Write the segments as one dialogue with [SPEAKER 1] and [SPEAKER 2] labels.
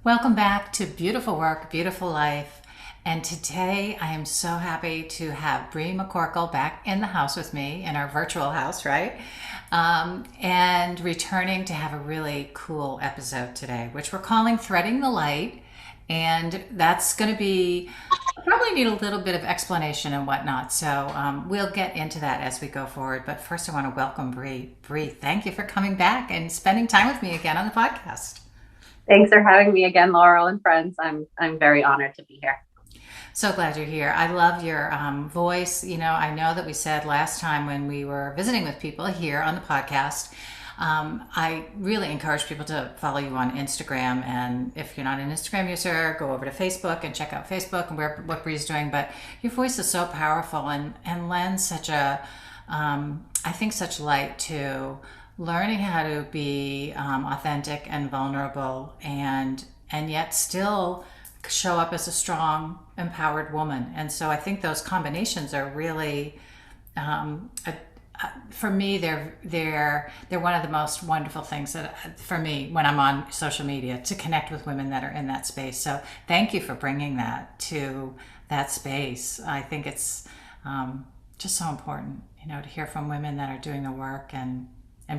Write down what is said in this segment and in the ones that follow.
[SPEAKER 1] Welcome back to Beautiful Work, Beautiful Life. And today I am so happy to have Bri McCorkell back in the house with me in our virtual house, right? And returning to have a really cool episode today, which we're calling Threading the Light. And that's going to be, probably need a little bit of explanation and whatnot. So we'll get into that as we go forward. But first, I want to welcome Bri. Bri, thank you for coming back and spending time with me again on the podcast.
[SPEAKER 2] Thanks for having me again, Laurel and friends. I'm very honored to be here.
[SPEAKER 1] So glad you're here. I love your voice. I know that we said last time when we were visiting with people here on the podcast, I really encourage people to follow you on Instagram. And if you're not an Instagram user, go over to Facebook and check out Facebook and what Bri's doing. But your voice is so powerful and lends such I think, such light to learning how to be authentic and vulnerable and yet still show up as a strong, empowered woman. And so I think those combinations are really, for me, they're one of the most wonderful things that for me when I'm on social media to connect with women that are in that space. So thank you for bringing that to that space. I think it's just so important, to hear from women that are doing the work and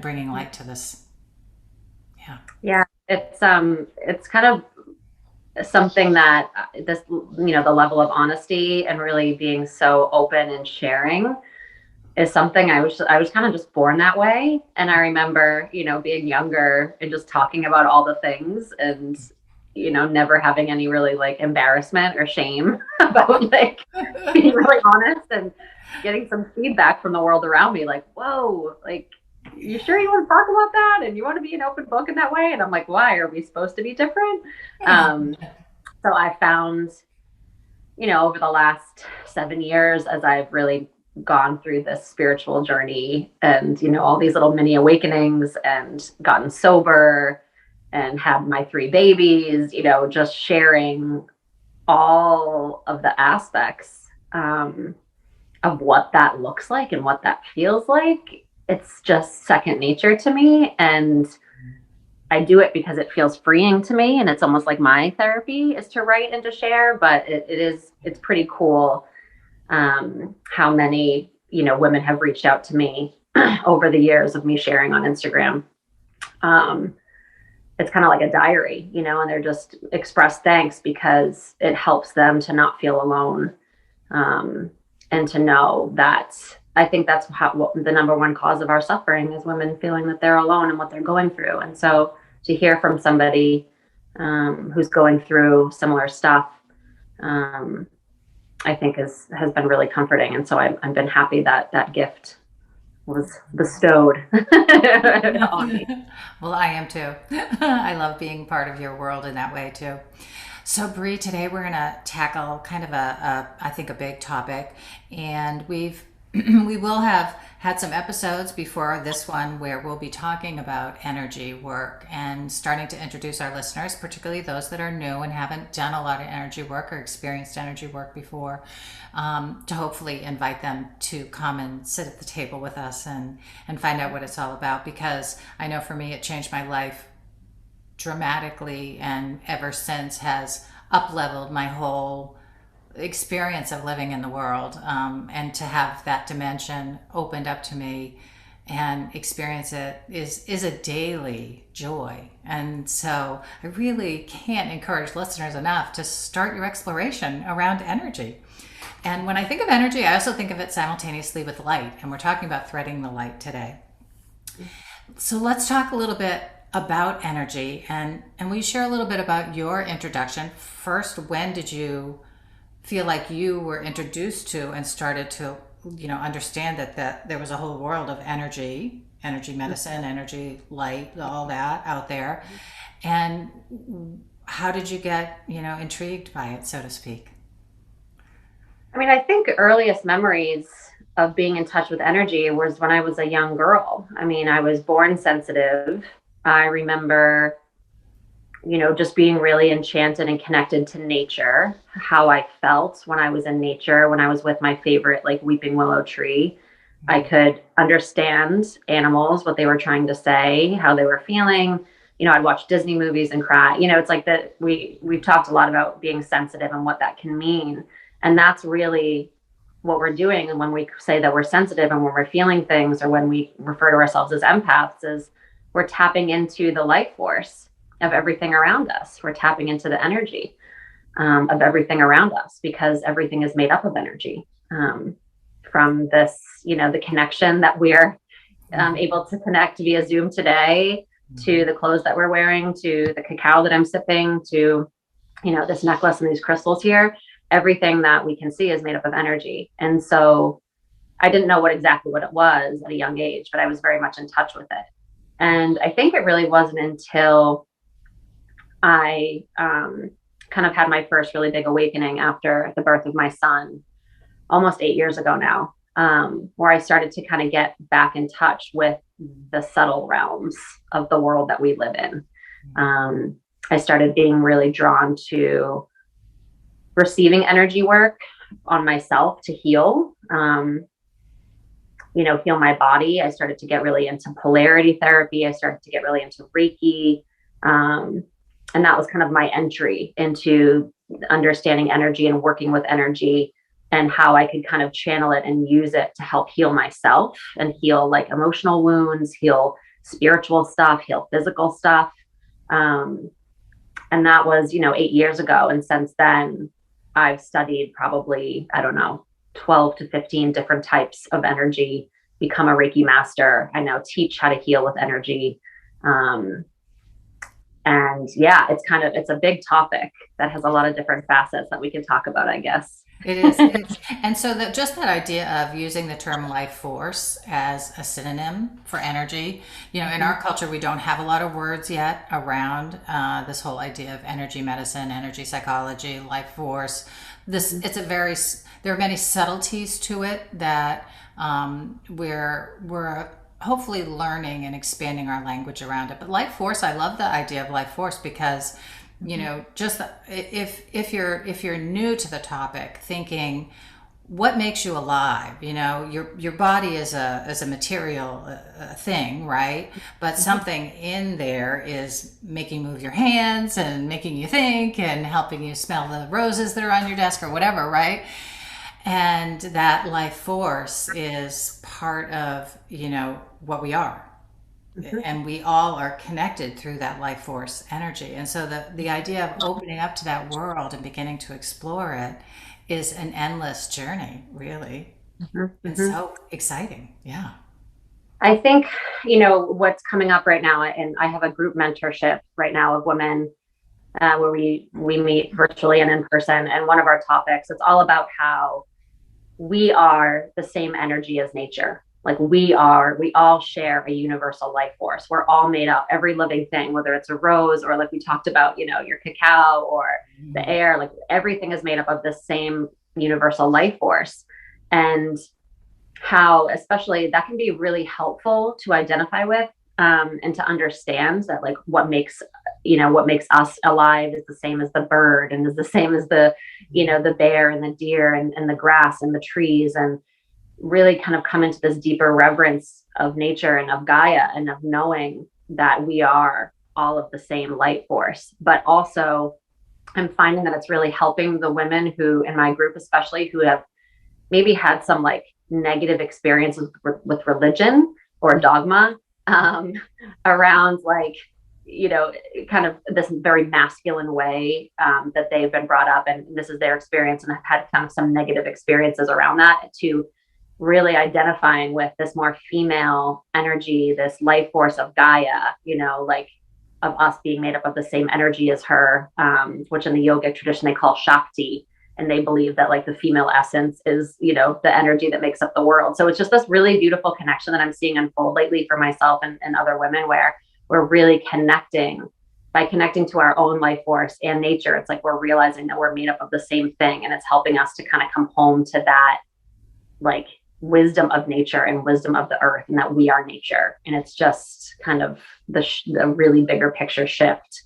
[SPEAKER 1] bringing light to this. Yeah.
[SPEAKER 2] Yeah, it's kind of something that the level of honesty and really being so open and sharing is something I was kind of just born that way. And I remember, being younger and just talking about all the things and never having any really like embarrassment or shame about like being really honest and getting some feedback from the world around me, like, whoa, like, you sure you want to talk about that and you want to be an open book in that way? And I'm like, why are we supposed to be different? So I found, over the last 7 years, as I've really gone through this spiritual journey and, all these little mini awakenings and gotten sober and had my 3 babies, just sharing all of the aspects of what that looks like and what that feels like. It's just second nature to me. And I do it because it feels freeing to me. And it's almost like my therapy is to write and to share. But it's pretty cool how many, women have reached out to me over the years of me sharing on Instagram. It's kind of like a diary, and they're just express thanks because it helps them to not feel alone. And to know that I think that's the number one cause of our suffering is women feeling that they're alone in what they're going through. And so to hear from somebody who's going through similar stuff, I think has been really comforting. And so I've been happy that that gift was bestowed on me.
[SPEAKER 1] Well, I am too. I love being part of your world in that way too. So, Bri, today we're going to tackle kind of I think, a big topic, and we will have had some episodes before this one where we'll be talking about energy work and starting to introduce our listeners, particularly those that are new and haven't done a lot of energy work or experienced energy work before, to hopefully invite them to come and sit at the table with us and find out what it's all about. Because I know for me, it changed my life dramatically, and ever since has up-leveled my whole experience of living in the world, and to have that dimension opened up to me and experience it is a daily joy. And so I really can't encourage listeners enough to start your exploration around energy. And when I think of energy, I also think of it simultaneously with light, and we're talking about threading the light today. So let's talk a little bit about energy, and will you share a little bit about your introduction? First, when did you feel like you were introduced to and started to, understand that there was a whole world of energy medicine, energy, light, all that out there? And how did you get, intrigued by it, so to speak?
[SPEAKER 2] I mean, I think earliest memories of being in touch with energy was when I was a young girl. I mean, I was born sensitive. I remember, just being really enchanted and connected to nature, how I felt when I was in nature, when I was with my favorite, like, weeping willow tree. I could understand animals, what they were trying to say, how they were feeling. I'd watch Disney movies and cry. It's like that we've talked a lot about being sensitive and what that can mean. And that's really what we're doing. And when we say that we're sensitive and when we're feeling things, or when we refer to ourselves as empaths, is we're tapping into the life force of everything around us. We're tapping into the energy of everything around us, because everything is made up of energy. From this, the connection that we're able to connect via Zoom today, to the clothes that we're wearing, to the cacao that I'm sipping, to, this necklace and these crystals here, everything that we can see is made up of energy. And so I didn't know exactly what it was at a young age, but I was very much in touch with it. And I think it really wasn't until I kind of had my first really big awakening after the birth of my son, almost 8 years ago now, where I started to kind of get back in touch with the subtle realms of the world that we live in. I started being really drawn to receiving energy work on myself to heal, heal my body. I started to get really into polarity therapy. I started to get really into Reiki. And that was kind of my entry into understanding energy and working with energy, and how I could kind of channel it and use it to help heal myself and heal like emotional wounds, heal spiritual stuff, heal physical stuff. And that was, 8 years ago. And since then, I've studied probably, 12 to 15 different types of energy, become a Reiki master. I now teach how to heal with energy. And yeah, it's a big topic that has a lot of different facets that we can talk about, I guess.
[SPEAKER 1] It is. And so just that idea of using the term life force as a synonym for energy, in our culture, we don't have a lot of words yet around this whole idea of energy medicine, energy psychology, life force. There are many subtleties to it that we're hopefully learning and expanding our language around it. But life force, I love the idea of life force, because just if you're new to the topic, thinking what makes you alive, your body is a material thing, right? But something in there is making move your hands and making you think and helping you smell the roses that are on your desk or whatever, right? And that life force is part of, what we are. Mm-hmm. And we all are connected through that life force energy. And so the idea of opening up to that world and beginning to explore it is an endless journey, really. Mm-hmm. It's so exciting. Yeah.
[SPEAKER 2] I think, what's coming up right now, and I have a group mentorship right now of women where we meet virtually and in person. And one of our topics, it's all about how we are the same energy as nature. Like we all share a universal life force. We're all made up, every living thing, whether it's a rose or like we talked about, your cacao or the air, like everything is made up of the same universal life force. And how, especially that can be really helpful to identify with, and to understand that like what makes us alive is the same as the bird, and is the same as the bear and the deer and the grass and the trees, and really kind of come into this deeper reverence of nature and of Gaia, and of knowing that we are all of the same light force. But also I'm finding that it's really helping the women who, in my group especially, who have maybe had some like negative experiences with religion or dogma, around like, kind of this very masculine way that they've been brought up, and this is their experience, and have had kind of some negative experiences around that, to really identifying with this more female energy, this life force of Gaia, like of us being made up of the same energy as her, which in the yogic tradition they call Shakti. And they believe that like the female essence is, the energy that makes up the world. So it's just this really beautiful connection that I'm seeing unfold lately for myself and other women, where we're really connecting to our own life force and nature. It's like we're realizing that we're made up of the same thing, and it's helping us to kind of come home to that like wisdom of nature and wisdom of the earth, and that we are nature. And it's just kind of the really bigger picture shift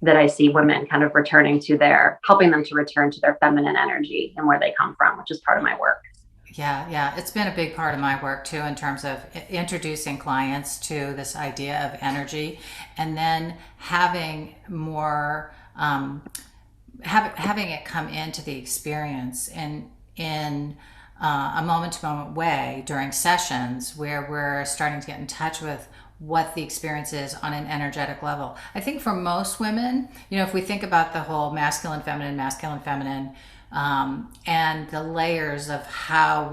[SPEAKER 2] that I see women kind of helping them to return to their feminine energy and where they come from, which is part of my work.
[SPEAKER 1] Yeah. It's been a big part of my work too, in terms of introducing clients to this idea of energy, and then having more, having it come into the experience in a moment to moment way during sessions where we're starting to get in touch with what the experience is on an energetic level. I think for most women, if we think about the whole masculine, feminine, and the layers of how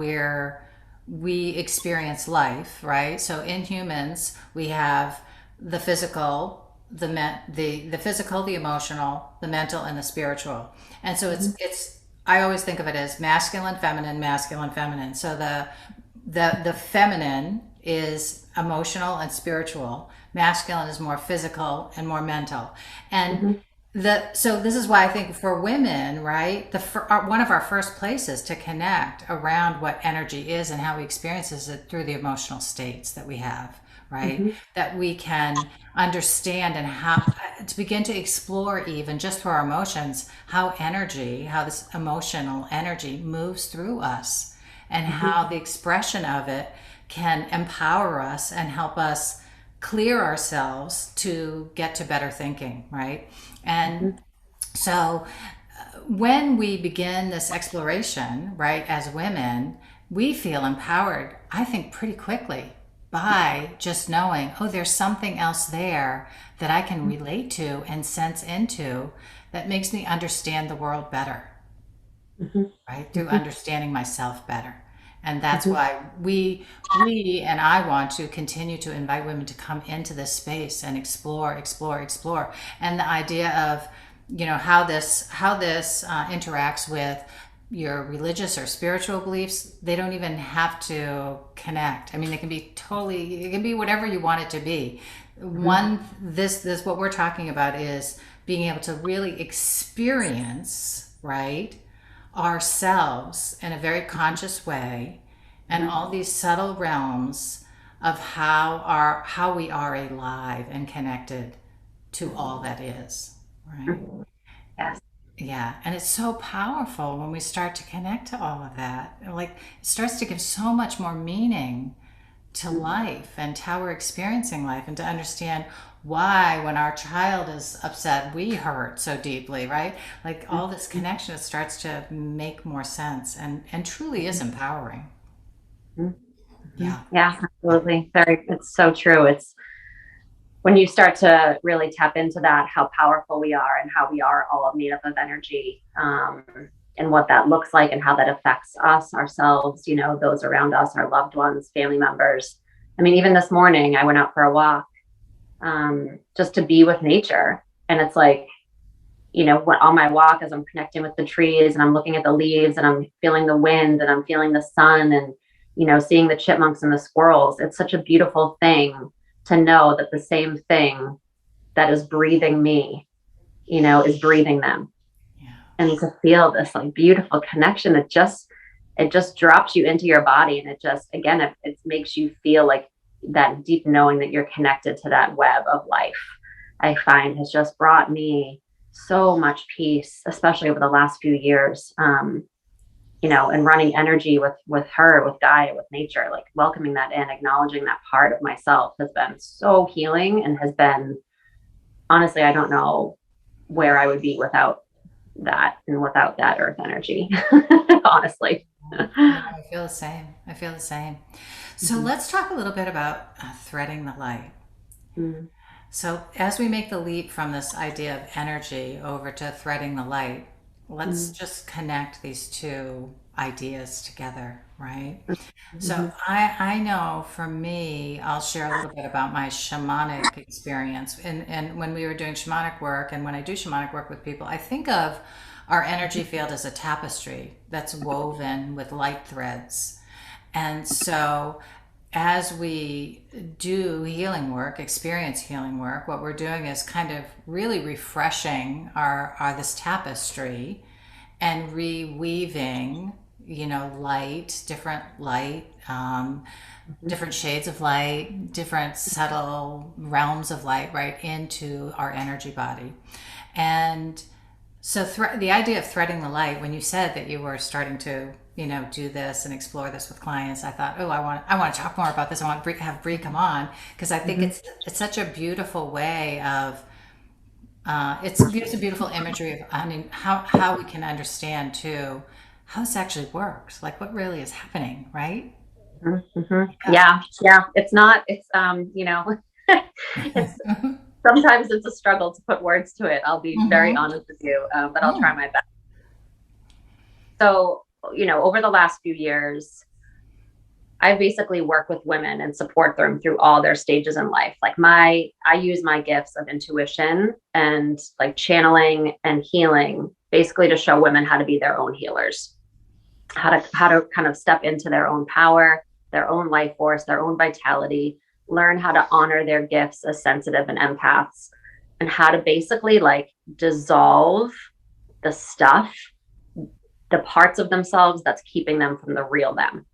[SPEAKER 1] we experience life, right? So in humans, we have the physical, the physical, the emotional, the mental, and the spiritual. And so it's I always think of it as masculine, feminine, masculine, feminine. So the feminine is emotional and spiritual. Masculine is more physical and more mental. And
[SPEAKER 2] Mhm.
[SPEAKER 1] so this is why I think for women, right, one of our first places to connect around what energy is and how we experience it through the emotional states that we have, right?
[SPEAKER 2] Mhm.
[SPEAKER 1] That we can understand and how to begin to explore, even just through our emotions, how this emotional energy moves through us, and
[SPEAKER 2] Mhm.
[SPEAKER 1] how the expression of it can empower us and help us clear ourselves to get to better thinking, right? And
[SPEAKER 2] Mhm.
[SPEAKER 1] so when we begin this exploration, right, as women, we feel empowered, I think, pretty quickly by just knowing, oh, there's something else there that I can relate to and sense into that makes me understand the world better,
[SPEAKER 2] Mhm.
[SPEAKER 1] right? Through
[SPEAKER 2] Mhm.
[SPEAKER 1] understanding myself better. And that's
[SPEAKER 2] Mhm.
[SPEAKER 1] why we and I want to continue to invite women to come into this space and explore. And the idea of, how this interacts with your religious or spiritual beliefs, they don't even have to connect. I mean, it can be whatever you want it to be.
[SPEAKER 2] Mhm.
[SPEAKER 1] This what we're talking about is being able to really experience, right, ourselves in a very conscious way, and
[SPEAKER 2] Mhm.
[SPEAKER 1] all these subtle realms of how we are alive and connected to all that is, right?
[SPEAKER 2] Mhm. Yes.
[SPEAKER 1] Yeah, and it's so powerful when we start to connect to all of that. Like, it starts to give so much more meaning to
[SPEAKER 2] Mhm.
[SPEAKER 1] life and to how we're experiencing life, and to understand why, when our child is upset, we hurt so deeply, right? Like, all this connection, it starts to make more sense, and truly is empowering.
[SPEAKER 2] Mhm. Mhm.
[SPEAKER 1] Yeah.
[SPEAKER 2] Yeah, absolutely. It's so true. It's when you start to really tap into that, how powerful we are and how we are all made up of energy, and what that looks like and how that affects us, ourselves, those around us, our loved ones, family members. I mean, even this morning, I went out for a walk, just to be with nature. And it's like, when on my walk, as I'm connecting with the trees and I'm looking at the leaves and I'm feeling the wind and I'm feeling the sun and, seeing the chipmunks and the squirrels, it's such a beautiful thing to know that the same thing that is breathing me, is breathing them.
[SPEAKER 1] Yeah.
[SPEAKER 2] And to feel this like beautiful connection, it just drops you into your body. And it just, again, it makes you feel like that deep knowing that you're connected to that web of life, I find has just brought me so much peace, especially over the last few years. And running energy with her, with Gaia, with nature, like welcoming that in, acknowledging that part of myself has been so healing, and has been, honestly, I don't know where I would be without that and without that earth energy. Honestly.
[SPEAKER 1] No, I feel the same. I feel the same. So
[SPEAKER 2] Mhm.
[SPEAKER 1] let's talk a little bit about threading the light.
[SPEAKER 2] Mhm.
[SPEAKER 1] So, as we make the leap from this idea of energy over to threading the light, let's
[SPEAKER 2] Mhm.
[SPEAKER 1] just connect these two ideas together, right? So,
[SPEAKER 2] Mhm.
[SPEAKER 1] I know for me, I'll share a little bit about my shamanic experience. And when we were doing shamanic work, and when I do shamanic work with people, I think of our energy field as a tapestry that's woven with light threads. And so, as we do healing work, experience healing work, what we're doing is kind of really refreshing our this tapestry, and reweaving, light,
[SPEAKER 2] Mhm.
[SPEAKER 1] different shades of light, different subtle realms of light, right, into our energy body. And so the idea of threading the light, when you said that you were starting to do this and explore this with clients, I thought, oh, I want to talk more about this. I want have Bri come on, because I think it's such a beautiful way of it's a beautiful imagery of, I mean, how we can understand too how this actually works, like what really is happening, right?
[SPEAKER 2] Yeah. It's not. It's it's sometimes it's a struggle to put words to it. I'll be very honest with you, but I'll try my best. So, over the last few years, I basically work with women and support them through all their stages in life. Like I use my gifts of intuition and like channeling and healing basically to show women how to be their own healers, how to kind of step into their own power, their own life force, their own vitality, learn how to honor their gifts as sensitive and empaths, and how to basically like dissolve the stuff, the parts of themselves that's keeping them from the real them.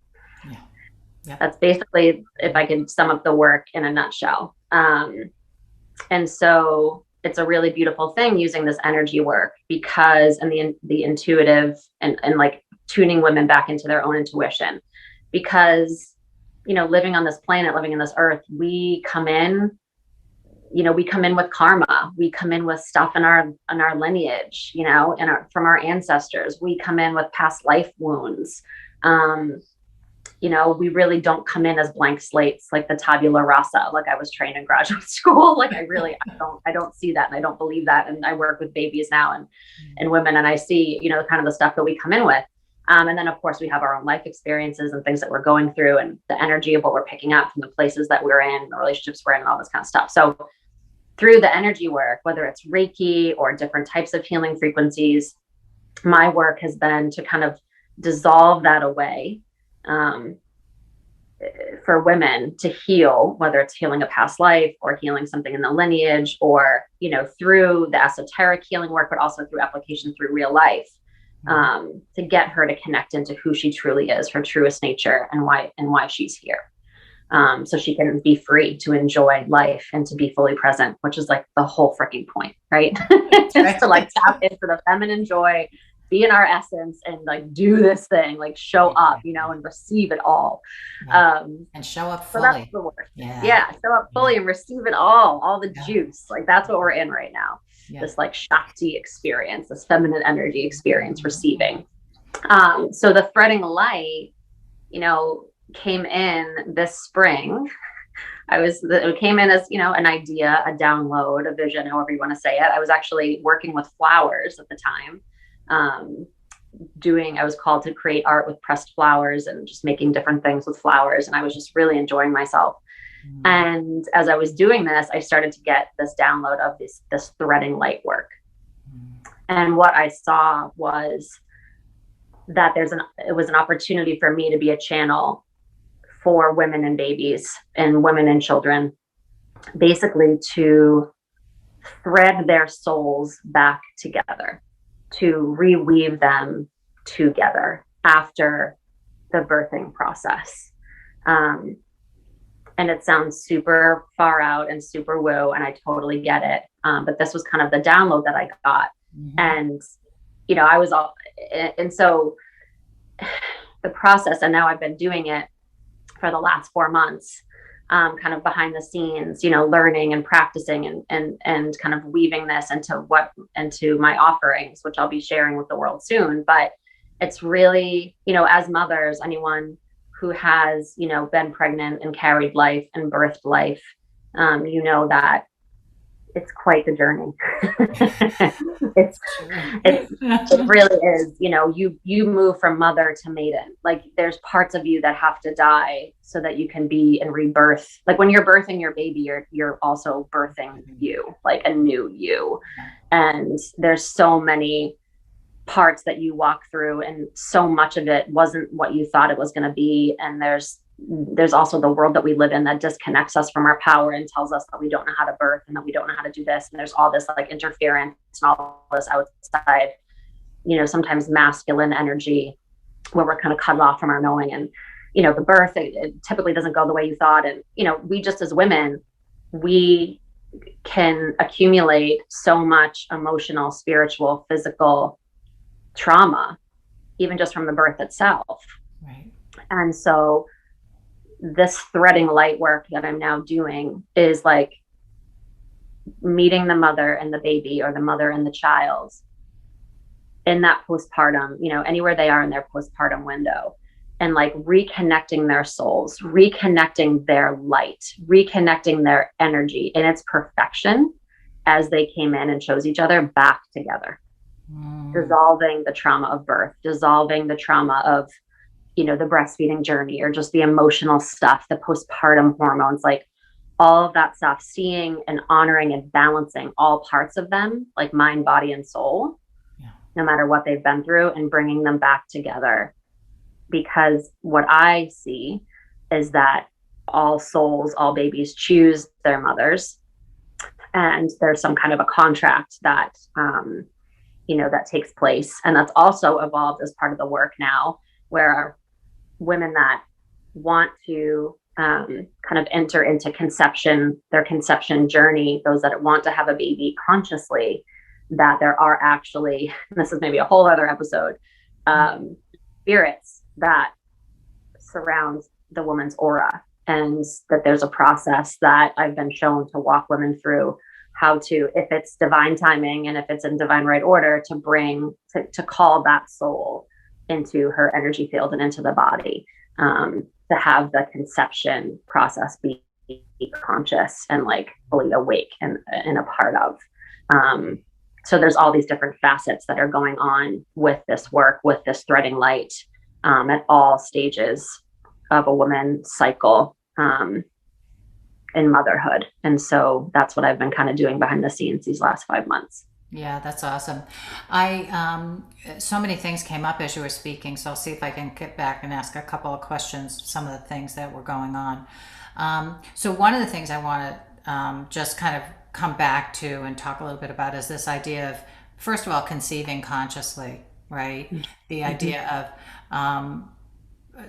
[SPEAKER 2] Yeah. That's basically, if I can sum up the work in a nutshell. And so it's a really beautiful thing using this energy work, because, and the intuitive and like tuning women back into their own intuition, because, living on this planet, living in this earth, we come in with karma. We come in with stuff in our lineage, from our ancestors. We come in with past life wounds. We really don't come in as blank slates, like the tabula rasa, like I was trained in graduate school. Like I don't see that. And I don't believe that. And I work with babies now and women, and I see, kind of the stuff that we come in with. And then of course we have our own life experiences and things that we're going through, and the energy of what we're picking up from the places that we're in, the relationships we're in, and all this kind of stuff. So through the energy work, whether it's Reiki or different types of healing frequencies, my work has been to kind of dissolve that away, for women to heal, whether it's healing a past life or healing something in the lineage, or, through the esoteric healing work, but also through application through real life, to get her to connect into who she truly is, her truest nature, and why she's here. So she can be free to enjoy life and to be fully present, which is like the whole freaking point, right? Just to like tap into the feminine joy, be in our essence, and like do this thing, like show up, and receive it all.
[SPEAKER 1] And show up fully.
[SPEAKER 2] So that's the work. Yeah. Show up fully and receive it all the juice. Like that's what we're in right now. This like Shakti experience, this feminine energy experience, receiving. So the threading light, came in this spring. It came in as, an idea, a download, a vision, however you want to say it. I was actually working with flowers at the time. I was called to create art with pressed flowers and just making different things with flowers. And I was just really enjoying myself. And as I was doing this, I started to get this download of this threading light work. And what I saw was that it was an opportunity for me to be a channel for women and babies and women and children, basically to thread their souls back together, to reweave them together after the birthing process. And it sounds super far out and super woo, and I totally get it. But this was kind of the download that I got. And, I was all, and so the process, and now I've been doing it for the last 4 months, kind of behind the scenes, learning and practicing and kind of weaving this into my offerings, which I'll be sharing with the world soon. But it's really, as mothers, anyone who has, been pregnant and carried life and birthed life, that it's quite the journey. It really is, you move from mother to maiden. Like there's parts of you that have to die so that you can be in rebirth. Like when you're birthing your baby, you're also birthing you, like a new you. And there's so many parts that you walk through, and so much of it wasn't what you thought it was going to be. And there's also the world that we live in that disconnects us from our power and tells us that we don't know how to birth and that we don't know how to do this. And there's all this like interference and all this outside, sometimes masculine energy where we're kind of cut off from our knowing. And, the birth, it typically doesn't go the way you thought. And, we just as women, we can accumulate so much emotional, spiritual, physical trauma even just from the birth itself.
[SPEAKER 1] Right.
[SPEAKER 2] And so this threading light work that I'm now doing is like meeting the mother and the baby, or the mother and the child, in that postpartum, anywhere they are in their postpartum window, and like reconnecting their souls, reconnecting their light, reconnecting their energy in its perfection as they came in and chose each other back together, dissolving the trauma of birth, dissolving the trauma of, the breastfeeding journey, or just the emotional stuff, the postpartum hormones, like all of that stuff, seeing and honoring and balancing all parts of them, like mind, body, and soul, no matter what they've been through, and bringing them back together. Because what I see is that all souls, all babies choose their mothers, and there's some kind of a contract that, that takes place. And that's also evolved as part of the work now, where women that want to kind of enter into conception, their conception journey, those that want to have a baby consciously, that there are actually, and this is maybe a whole other episode, spirits that surround the woman's aura, and that there's a process that I've been shown to walk women through, how to, if it's divine timing and if it's in divine right order, to call that soul into her energy field and into the body, to have the conception process be conscious and like fully awake and a part of. So there's all these different facets that are going on with this work, with this threading light, at all stages of a woman's cycle, in motherhood. And so that's what I've been kind of doing behind the scenes these last 5 months.
[SPEAKER 1] Yeah, that's awesome. I so many things came up as you were speaking, so I'll see if I can get back and ask a couple of questions, some of the things that were going on. So one of the things I want to just kind of come back to and talk a little bit about is this idea of, first of all, conceiving consciously, right? The idea of,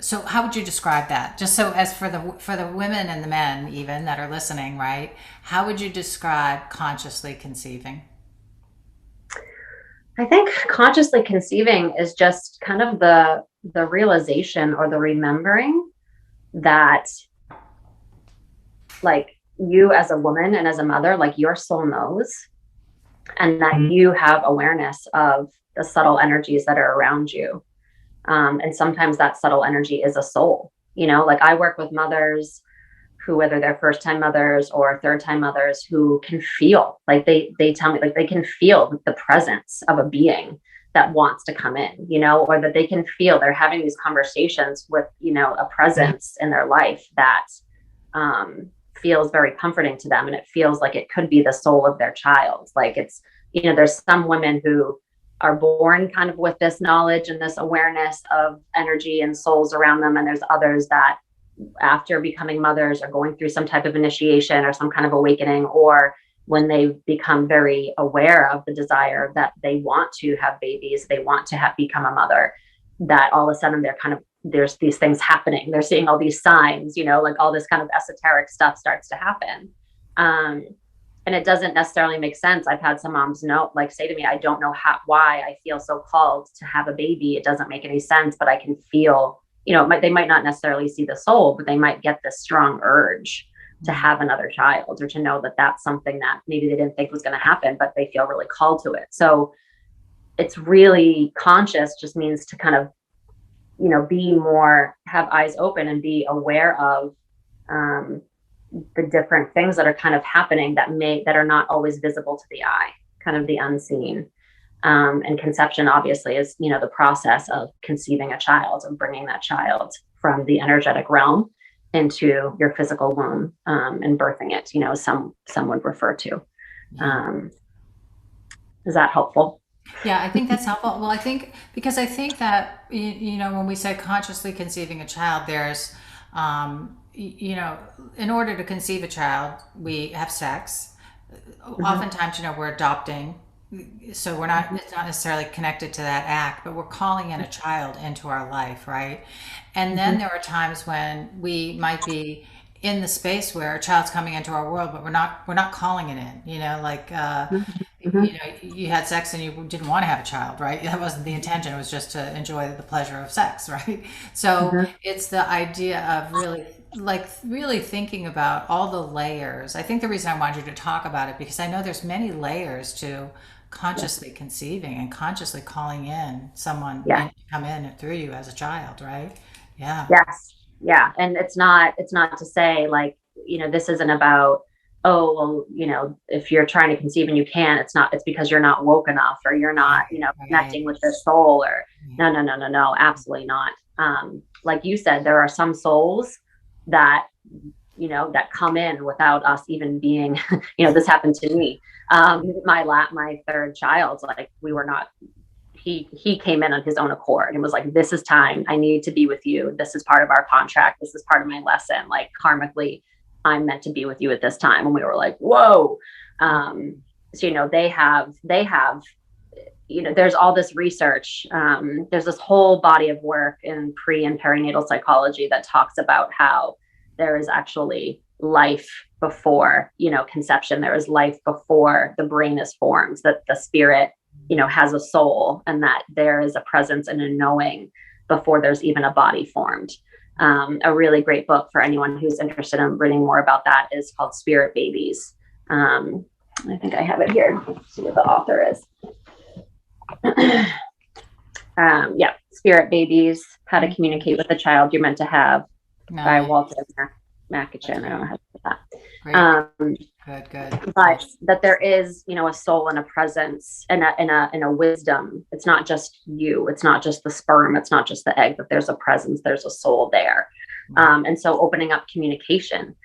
[SPEAKER 1] so how would you describe that? Just so as for the women and the men even that are listening, right? How would you describe consciously conceiving?
[SPEAKER 2] I think consciously conceiving is just kind of the realization, or the remembering that, like, you as a woman and as a mother, like, your soul knows, and that you have awareness of the subtle energies that are around you. And sometimes that subtle energy is a soul, like I work with mothers who, whether they're first time mothers or third time mothers, who can feel, like they tell me, like they can feel the presence of a being that wants to come in, or that they can feel they're having these conversations with, a presence in their life that, feels very comforting to them. And it feels like it could be the soul of their child. Like it's, there's some women who are born kind of with this knowledge and this awareness of energy and souls around them. And there's others that, after becoming mothers, are going through some type of initiation or some kind of awakening, or when they become very aware of the desire that they want to have babies, they want to become a mother, that all of a sudden there's these things happening. They're seeing all these signs, like all this kind of esoteric stuff starts to happen. And it doesn't necessarily make sense. I've had some moms say to me, I don't know why I feel so called to have a baby. It doesn't make any sense, but I can feel, they might not necessarily see the soul, but they might get this strong urge to have another child, or to know that that's something that maybe they didn't think was going to happen, but they feel really called to it. So it's really conscious, just means to kind of, be more, have eyes open and be aware of, the different things that are kind of happening that are not always visible to the eye, kind of the unseen. And conception obviously is, the process of conceiving a child and bringing that child from the energetic realm into your physical womb, and birthing it, some would refer to. Is that helpful?
[SPEAKER 1] Yeah, I think that's helpful. Well, I think that, when we say consciously conceiving a child, there's, in order to conceive a child, we have sex. Oftentimes, we're adopting. So it's not necessarily connected to that act, but we're calling in a child into our life, right? And then there are times when we might be in the space where a child's coming into our world, but we're not calling it in,
[SPEAKER 2] Hmm.
[SPEAKER 1] you had sex and you didn't want to have a child, right? That wasn't the intention. It was just to enjoy the pleasure of sex, right? So
[SPEAKER 2] Hmm.
[SPEAKER 1] it's the idea of really thinking about all the layers. I think the reason I wanted you to talk about it, because I know there's many layers to
[SPEAKER 2] Yeah.
[SPEAKER 1] consciously conceiving and consciously calling in someone
[SPEAKER 2] Yeah.
[SPEAKER 1] in to come in through you as a child, right? Yeah.
[SPEAKER 2] Yes. Yeah. And it's not to say like, this isn't about, oh, well, if you're trying to conceive and you can't, it's because you're not woke enough or you're not,
[SPEAKER 1] Right. Right.
[SPEAKER 2] connecting with this soul or no, no, no, no, no, absolutely not. Like you said, there are some souls that, that come in without us even being, this happened to me. My third child, like we were not he came in on his own accord and was like, this is time, I need to be with you, this is part of our contract, this is part of my lesson, like karmically I'm meant to be with you at this time. And we were like, whoa. So they have there's all this research, there's this whole body of work in pre and perinatal psychology that talks about how there is actually life before conception, there is life before the brain is formed, that the spirit has a soul, and that there is a presence and a knowing before there's even a body formed. A really great book for anyone who's interested in reading more about that is called Spirit Babies. I think I have it here. Let's see what the author is. Yeah, Spirit Babies: How to Communicate with the Child You're Meant to Have, by
[SPEAKER 1] Nice.
[SPEAKER 2] Walter Macachin. I don't know how to say that.
[SPEAKER 1] Great. Good. Good.
[SPEAKER 2] But that there is, a soul and a presence and a wisdom. It's not just you. It's not just the sperm. It's not just the egg. But there's a presence. There's a soul there. And so opening up communication.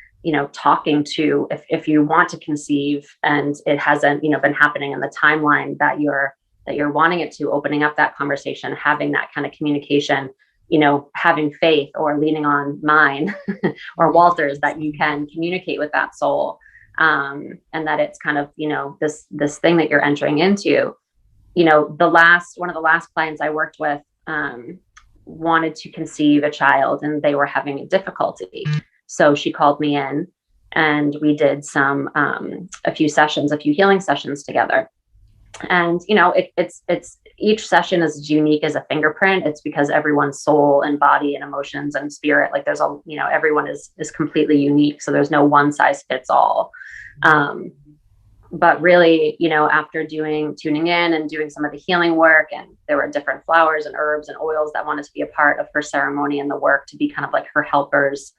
[SPEAKER 2] Talking to, if you want to conceive and it hasn't been happening in the timeline that you're wanting it to, opening up that conversation, having that kind of communication, having faith or leaning on mine or Walter's, that you can communicate with that soul. And that it's kind of, this thing that you're entering into. One of the last clients I worked with wanted to conceive a child and they were having a difficulty. So she called me in and we did a few healing sessions together. And it's each session is as unique as a fingerprint. It's because everyone's soul and body and emotions and spirit, like there's everyone is completely unique, so there's no one size fits all. But really, after tuning in and doing some of the healing work, and there were different flowers and herbs and oils that wanted to be a part of her ceremony and the work, to be kind of like her helpers.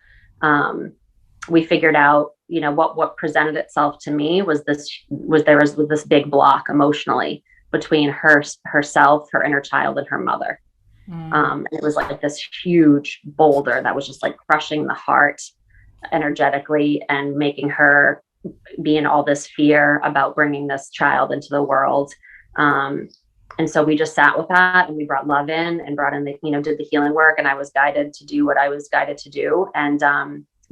[SPEAKER 2] We figured out, what presented itself to me was this big block emotionally between herself, her inner child, and her mother. And it was like this huge boulder that was just like crushing the heart energetically and making her be in all this fear about bringing this child into the world. And so we just sat with that and we brought love in and brought in did the healing work, and I was guided to do what I was guided to do. And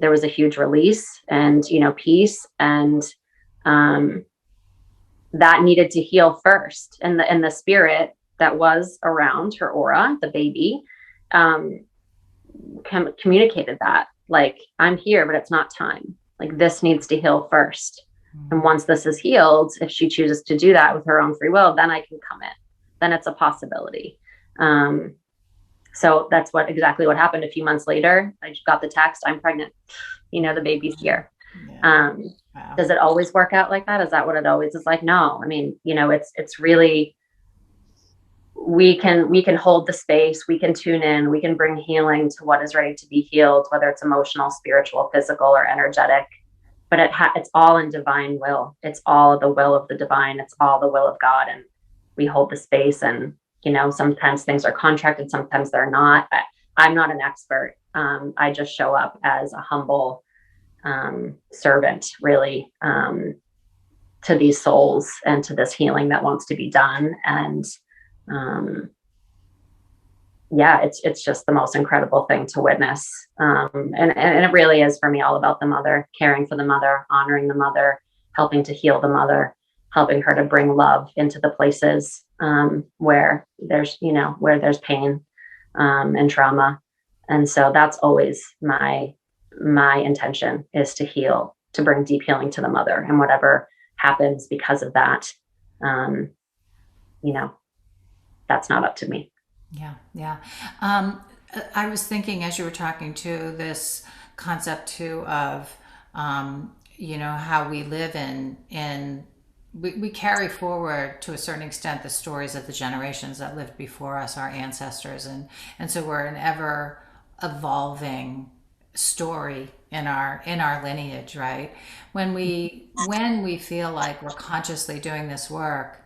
[SPEAKER 2] there was a huge release and, peace. And that needed to heal first. And the spirit that was around her aura, the baby, communicated that, like, I'm here, but it's not time. Like, this needs to heal first. And once this is healed, if she chooses to do that with her own free will, then I can come in. Then it's a possibility. So that's exactly what happened. A few months later, I got the text, I'm pregnant. The baby's here.
[SPEAKER 1] Yeah. Wow.
[SPEAKER 2] Does it always work out like that? Is that what it always is like? No. I mean, it's really, we can hold the space, we can tune in, we can bring healing to what is ready to be healed, whether it's emotional, spiritual, physical, or energetic. But it's all in divine will. It's all the will of the divine. It's all the will of God. And we hold the space, and sometimes things are contracted, sometimes they're not. I'm not an expert. I just show up as a humble servant, really, to these souls and to this healing that wants to be done. And it's just the most incredible thing to witness. And it really is, for me, all about the mother, caring for the mother, honoring the mother, helping to heal the mother, helping her to bring love into the places where there's pain and trauma. And so that's always my intention, is to heal, to bring deep healing to the mother, and whatever happens because of that, um, you know, that's not up to me.
[SPEAKER 1] Yeah, yeah. Um, I was thinking as you were talking to this concept too of, how we live we carry forward to a certain extent the stories of the generations that lived before us, our ancestors, and so we're an ever evolving story in our lineage, right? When we feel like we're consciously doing this work,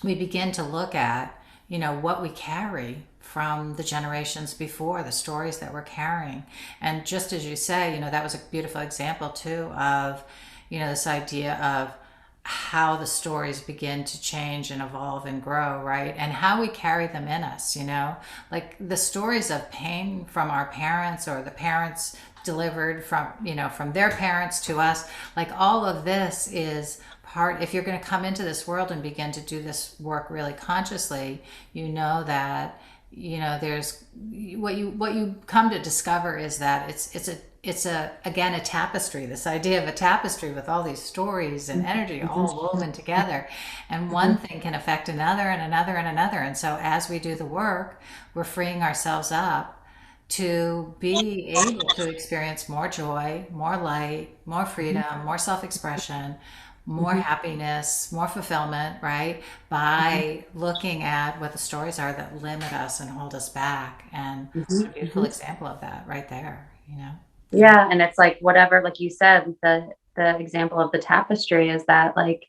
[SPEAKER 1] we begin to look at, what we carry from the generations before, the stories that we're carrying. And just as you say, that was a beautiful example too of, this idea of how the stories begin to change and evolve and grow, right? And how we carry them in us, like the stories of pain from our parents, or the parents delivered from, from their parents to us. Like all of this is part, if you're going to come into this world and begin to do this work really consciously, that there's what you come to discover is that it's again a tapestry, this idea of a tapestry with all these stories and energy all woven together, and one thing can affect another and another and another. And so as we do the work, we're freeing ourselves up to be able to experience more joy, more light, more freedom, more self-expression, more happiness, more fulfillment, right? By looking at what the stories are that limit us and hold us back. And it's a beautiful example of that right there.
[SPEAKER 2] Yeah. And it's like, whatever, like you said, the example of the tapestry is that, like,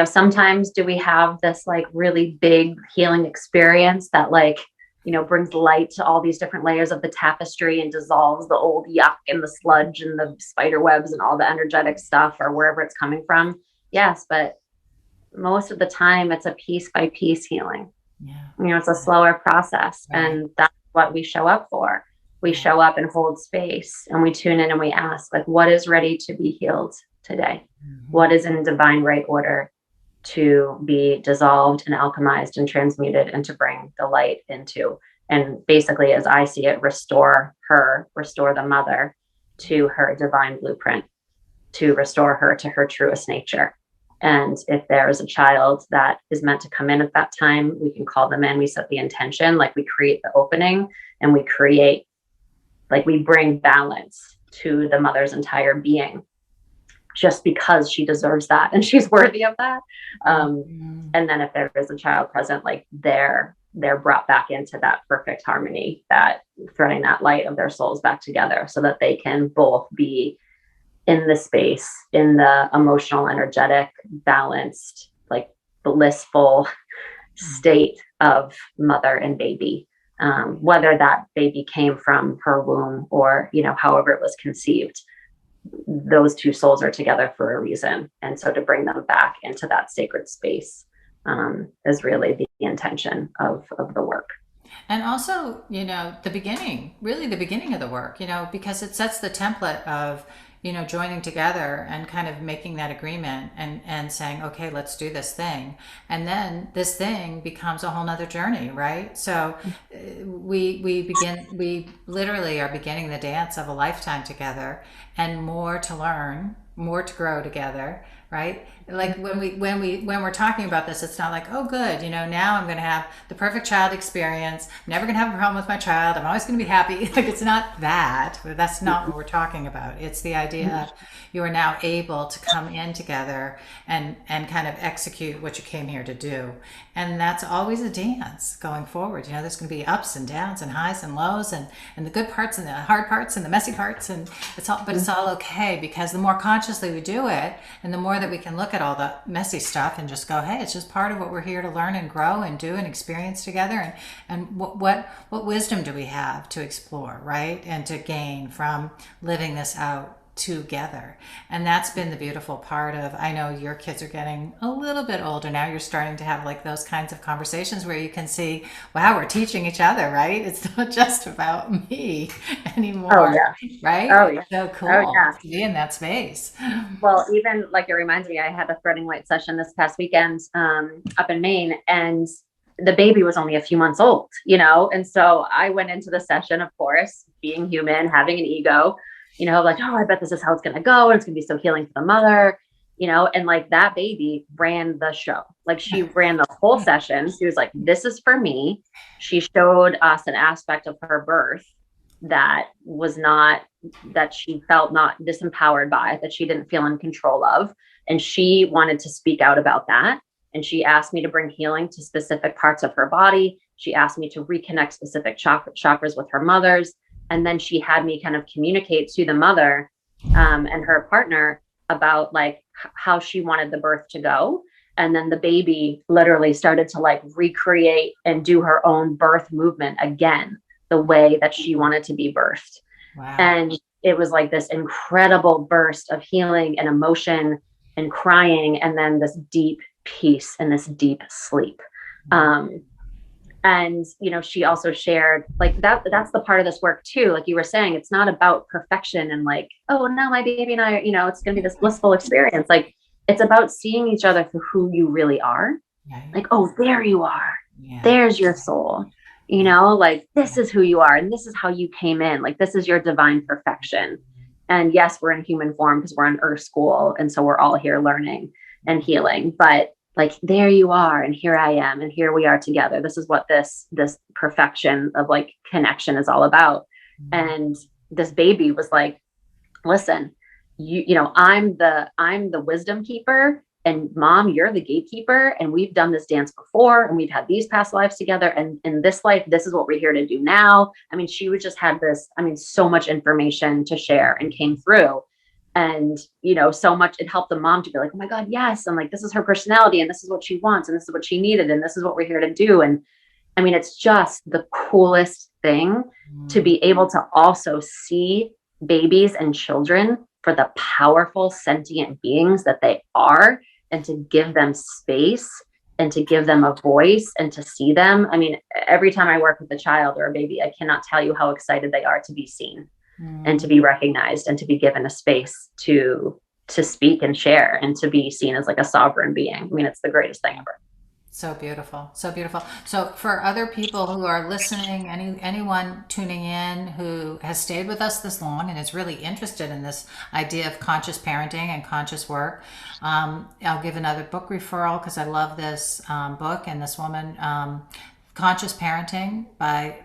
[SPEAKER 2] sometimes do we have this like really big healing experience that, like, brings light to all these different layers of the tapestry and dissolves the old yuck and the sludge and the spider webs and all the energetic stuff, or wherever it's coming from. Yes. But most of the time it's a piece by piece healing.
[SPEAKER 1] Yeah.
[SPEAKER 2] It's a slower process.
[SPEAKER 1] Right.
[SPEAKER 2] And that's what we show up for. We show up and hold space, and we tune in and we ask, like, what is ready to be healed today? What is in divine right order to be dissolved and alchemized and transmuted, and to bring the light into, and basically, as I see it, restore the mother to her divine blueprint, to restore her to her truest nature. And if there is a child that is meant to come in at that time, we can call them in. We set the intention, like we create the opening, and we bring balance to the mother's entire being, just because she deserves that and she's worthy of that. And then if there is a child present, like they're brought back into that perfect harmony, that threading that light of their souls back together, so that they can both be in the space, in the emotional, energetic, balanced, like blissful state of mother and baby. Whether that baby came from her womb or, however it was conceived, those two souls are together for a reason. And so to bring them back into that sacred space is really the intention of the work.
[SPEAKER 1] And also, the beginning of the work, because it sets the template of, joining together and kind of making that agreement and saying, okay, let's do this thing. And then this thing becomes a whole nother journey, right? So we literally are beginning the dance of a lifetime together, and more to learn, more to grow together, right? Like when we're talking about this, it's not like, oh good, now I'm going to have the perfect child experience, I'm never going to have a problem with my child, I'm always going to be happy. Like, it's not that. That's not what we're talking about. It's the idea of you are now able to come in together and kind of execute what you came here to do. And that's always a dance going forward. There's going to be ups and downs and highs and lows, and the good parts and the hard parts and the messy parts, and it's all okay, because the more consciously we do it, and the more that we can look at all the messy stuff and just go, hey, it's just part of what we're here to learn and grow and do and experience together. And what wisdom do we have to explore, right? And to gain from living this out together. And that's been the beautiful part of, I know your kids are getting a little bit older now, you're starting to have like those kinds of conversations where you can see, wow, we're teaching each other, right? It's not just about me anymore.
[SPEAKER 2] Oh yeah.
[SPEAKER 1] Right?
[SPEAKER 2] Oh yeah.
[SPEAKER 1] It's so cool
[SPEAKER 2] to
[SPEAKER 1] be in that space.
[SPEAKER 2] Well, even like, it reminds me, I had a threading light session this past weekend up in Maine, and the baby was only a few months old, and so I went into the session, of course, being human, having an ego, like, oh, I bet this is how it's going to go, and it's going to be so healing for the mother, and like that baby ran the show. Like she ran the whole session. She was like, this is for me. She showed us an aspect of her birth that was not, that she felt not disempowered by, that she didn't feel in control of. And she wanted to speak out about that. And she asked me to bring healing to specific parts of her body. She asked me to reconnect specific chakras with her mothers. And then she had me kind of communicate to the mother and her partner about like how she wanted the birth to go. And then the baby literally started to like recreate and do her own birth movement again, the way that she wanted to be birthed.
[SPEAKER 1] Wow.
[SPEAKER 2] And it was like this incredible burst of healing and emotion and crying, and then this deep peace and this deep sleep. And, she also shared like that's the part of this work too. Like you were saying, it's not about perfection and like, oh, now my baby and I, it's going to be this blissful experience. Like it's about seeing each other for who you really are.
[SPEAKER 1] Yeah.
[SPEAKER 2] Like, oh, there you are. Yeah. There's your soul. Like this is who you are. And this is how you came in. Like, this is your divine perfection. And yes, we're in human form because we're in earth school. And so we're all here learning and healing, but like, there you are. And here I am. And here we are together. This is what this perfection of like connection is all about. And this baby was like, listen, I'm the wisdom keeper, and mom, you're the gatekeeper. And we've done this dance before, and we've had these past lives together. And in this life, this is what we're here to do now. I mean, she would just had this, so much information to share and came through. And, so much, it helped the mom to be like, oh my God, yes. And like, this is her personality, and this is what she wants, and this is what she needed, and this is what we're here to do. And it's just the coolest thing to be able to also see babies and children for the powerful sentient beings that they are, and to give them space and to give them a voice and to see them. Every time I work with a child or a baby, I cannot tell you how excited they are to be seen and to be recognized and to be given a space to speak and share and to be seen as like a sovereign being. It's the greatest thing ever.
[SPEAKER 1] So beautiful. So beautiful. So for other people who are listening, anyone tuning in who has stayed with us this long and is really interested in this idea of conscious parenting and conscious work, I'll give another book referral because I love this book and this woman, Conscious Parenting by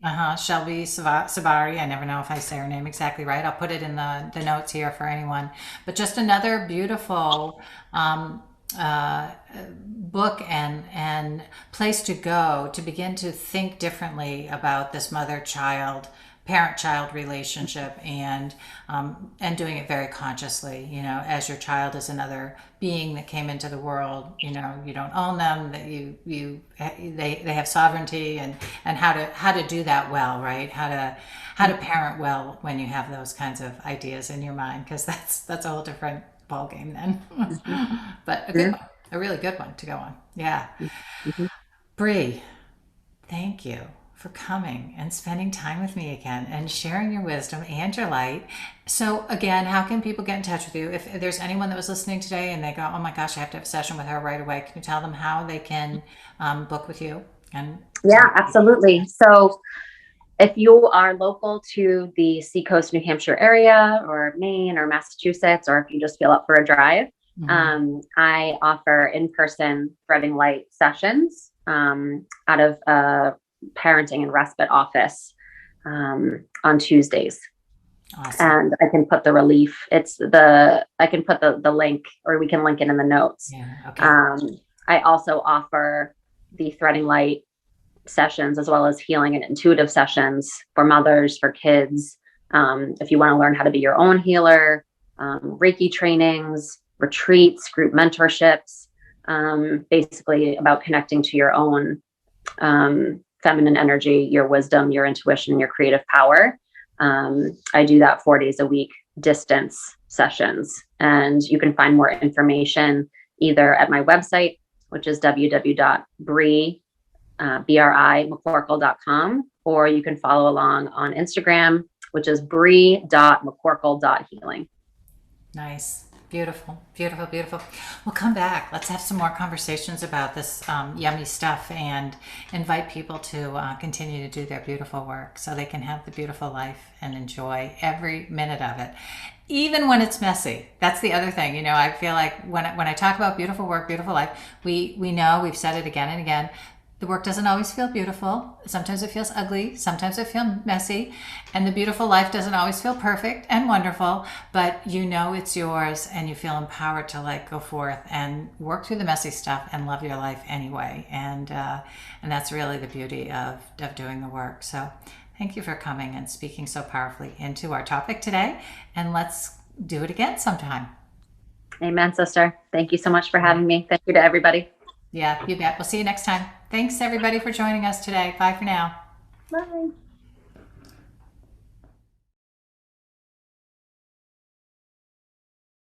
[SPEAKER 1] Shefali Tsabary. I never know if I say her name exactly right. I'll put it in the notes here for anyone. But just another beautiful book and place to go to begin to think differently about this mother-child, parent-child relationship, and doing it very consciously. As your child is another being that came into the world. You don't own them. That they have sovereignty, and how to do that well, right? How to parent well when you have those kinds of ideas in your mind, because that's a whole different ball game then. But a good one, a really good one to go on. Yeah. Bri, thank you for coming and spending time with me again and sharing your wisdom and your light. So again, how can people get in touch with you? If there's anyone that was listening today and they go, oh my gosh, I have to have a session with her right away, can you tell them how they can book with you?
[SPEAKER 2] Yeah, absolutely. So if you are local to the Seacoast, New Hampshire area, or Maine or Massachusetts, or if you just feel up for a drive, I offer in-person threading light sessions out of a parenting and respite office on Tuesdays. Awesome. And I can put the relief. I can put the link, or we can link it in the notes.
[SPEAKER 1] Yeah, okay.
[SPEAKER 2] I also offer the threading light sessions, as well as healing and intuitive sessions for mothers, for kids. If you want to learn how to be your own healer, Reiki trainings, retreats, group mentorships, basically about connecting to your own feminine energy, your wisdom, your intuition, and your creative power. I do that 4 days a week, distance sessions. And you can find more information either at my website, which is www.bri McCorkell.com, or you can follow along on Instagram, which is bri.mccorkell.healing.
[SPEAKER 1] Nice. Beautiful, beautiful, beautiful. We'll come back. Let's have some more conversations about this yummy stuff, and invite people to continue to do their beautiful work so they can have the beautiful life and enjoy every minute of it. even when it's messy. That's the other thing. I feel like when I talk about beautiful work, beautiful life, we know, we've said it again and again, the work doesn't always feel beautiful. Sometimes it feels ugly. Sometimes it feels messy. And the beautiful life doesn't always feel perfect and wonderful, but it's yours, and you feel empowered to go forth and work through the messy stuff and love your life anyway. And that's really the beauty of doing the work. So thank you for coming and speaking so powerfully into our topic today. And let's do it again sometime.
[SPEAKER 2] Amen, sister. Thank you so much for having me. Thank you to everybody.
[SPEAKER 1] Yeah, you bet. We'll see you next time. Thanks, everybody, for joining us today. Bye for now.
[SPEAKER 2] Bye.